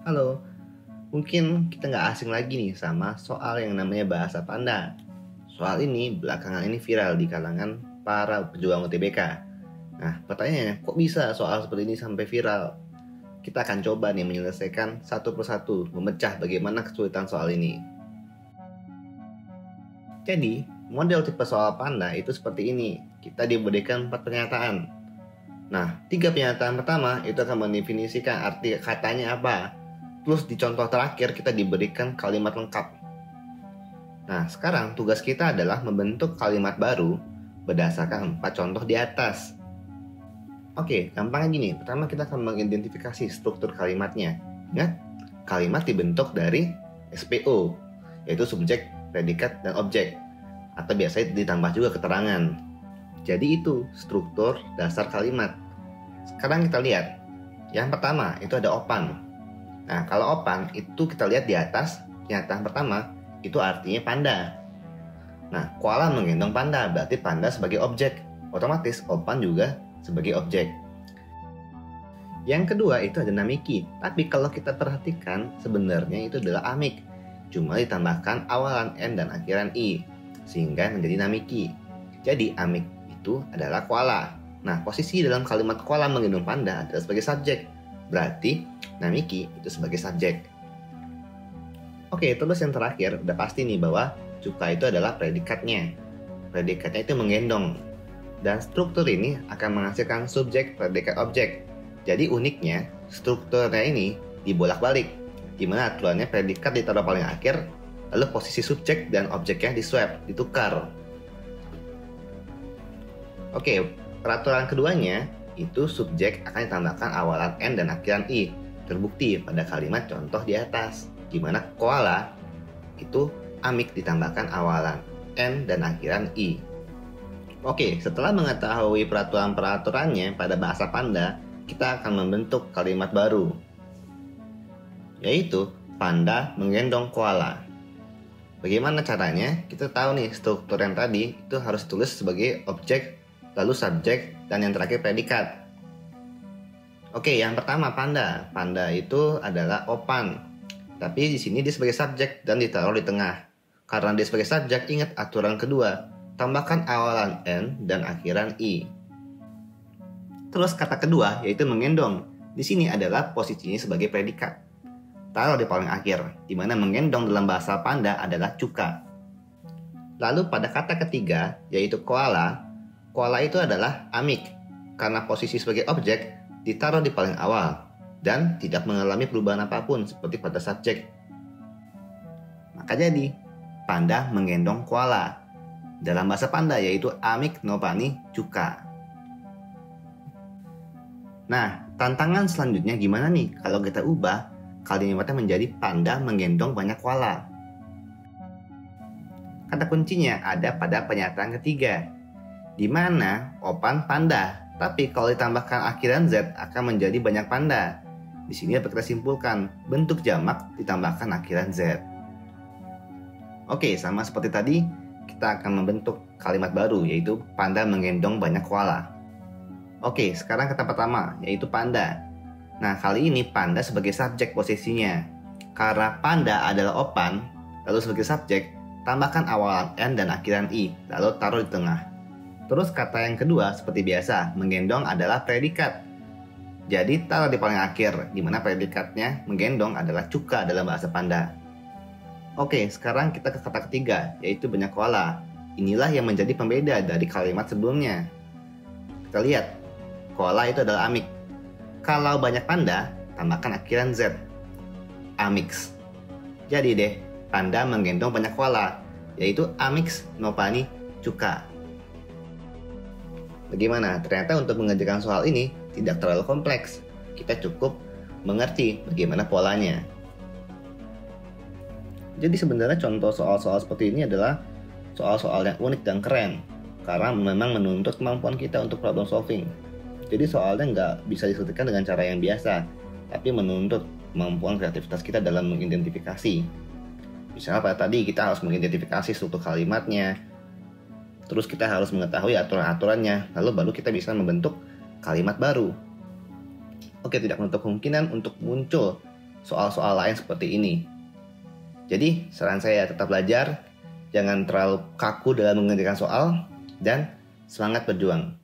Halo, mungkin kita nggak asing lagi nih sama soal yang namanya bahasa panda. Soal ini belakangan ini viral di kalangan para pejuang UTBK. Nah, pertanyaannya, kok bisa soal seperti ini sampai viral? Kita akan coba nih menyelesaikan satu persatu, memecah bagaimana kesulitan soal ini. Jadi, model tipe soal panda itu seperti ini. Kita diberikan 4 pernyataan. Nah, 3 pernyataan pertama itu akan mendefinisikan arti katanya apa. Terus di contoh terakhir kita diberikan kalimat lengkap. Nah, sekarang tugas kita adalah membentuk kalimat baru berdasarkan 4 contoh di atas. Oke, gampangnya gini. Pertama kita akan mengidentifikasi struktur kalimatnya. Ingat, kalimat dibentuk dari SPO, yaitu subjek, predikat, dan objek. Atau biasanya ditambah juga keterangan. Jadi itu struktur dasar kalimat. Sekarang kita lihat. Yang pertama itu ada opan. Nah, kalau opan itu kita lihat di atas, pernyataan pertama itu artinya panda. Nah, koala menggendong panda, berarti panda sebagai objek. Otomatis opan juga sebagai objek. Yang kedua itu ada namiki, tapi kalau kita perhatikan sebenarnya itu adalah amik. Cuma ditambahkan awalan n dan akhiran i, sehingga menjadi namiki. Jadi amik itu adalah koala. Nah, posisi dalam kalimat koala menggendong panda adalah sebagai subjek. Berarti namiki itu sebagai subjek. Oke, terus yang terakhir udah pasti nih bahwa cuka itu adalah predikatnya. Predikatnya itu menggendong. Dan struktur ini akan menghasilkan subjek, predikat, objek. Jadi uniknya strukturnya ini dibolak-balik, di mana aturannya predikat ditaruh paling akhir, lalu posisi subjek dan objeknya diswap, ditukar. Oke, peraturan keduanya itu subjek akan ditambahkan awalan n dan akhiran i. Terbukti pada kalimat contoh di atas, di mana koala itu amik ditambahkan awalan n dan akhiran i. Oke, setelah mengetahui peraturan-peraturannya pada bahasa panda, kita akan membentuk kalimat baru, yaitu panda menggendong koala. Bagaimana caranya? Kita tahu nih struktur yang tadi itu harus tulis sebagai objek, lalu subjek, dan yang terakhir predikat. Oke, yang pertama panda. Panda itu adalah opan. Tapi di sini dia sebagai subjek dan ditaruh di tengah. Karena dia sebagai subjek, ingat aturan kedua. Tambahkan awalan n dan akhiran i. Terus kata kedua yaitu menggendong. Di sini adalah posisinya sebagai predikat. Taruh di paling akhir, di mana menggendong dalam bahasa panda adalah cuka. Lalu pada kata ketiga yaitu koala. Koala itu adalah amik, karena posisi sebagai objek ditaruh di paling awal dan tidak mengalami perubahan apapun seperti pada subjek. Maka jadi, panda menggendong koala. Dalam bahasa panda yaitu amik nopani cuka. Nah, tantangan selanjutnya gimana nih kalau kita ubah kalimatnya menjadi panda menggendong banyak koala? Kata kuncinya ada pada pernyataan ketiga, di mana opan panda, tapi kalau ditambahkan akhiran z akan menjadi banyak panda. Di sini dapat kita simpulkan bentuk jamak ditambahkan akhiran z. Oke, sama seperti tadi, kita akan membentuk kalimat baru yaitu panda menggendong banyak koala. Oke, sekarang kata pertama yaitu panda. Nah, kali ini panda sebagai subjek posisinya. Karena panda adalah opan, lalu sebagai subjek, tambahkan awalan n dan akhiran i, lalu taruh di tengah. Terus kata yang kedua seperti biasa, menggendong adalah predikat. Jadi taruh di paling akhir, di mana predikatnya menggendong adalah cuka dalam bahasa panda. Oke, sekarang kita ke kata ketiga, yaitu banyak koala. Inilah yang menjadi pembeda dari kalimat sebelumnya. Kita lihat, koala itu adalah amik. Kalau banyak panda, tambahkan akhiran z, amix. Jadi deh, panda menggendong banyak koala, yaitu amix nopani cuka. Bagaimana? Ternyata untuk mengerjakan soal ini tidak terlalu kompleks. Kita cukup mengerti bagaimana polanya. Jadi sebenarnya contoh soal-soal seperti ini adalah soal-soal yang unik dan keren, karena memang menuntut kemampuan kita untuk problem solving. Jadi soalnya nggak bisa diselesaikan dengan cara yang biasa, tapi menuntut kemampuan kreativitas kita dalam mengidentifikasi. Misalnya pada tadi kita harus mengidentifikasi struktur kalimatnya, terus kita harus mengetahui aturan-aturannya, lalu baru kita bisa membentuk kalimat baru. oke, tidak menutup kemungkinan untuk muncul soal-soal lain seperti ini. Jadi saran saya tetap belajar, jangan terlalu kaku dalam mengerjakan soal, dan semangat berjuang.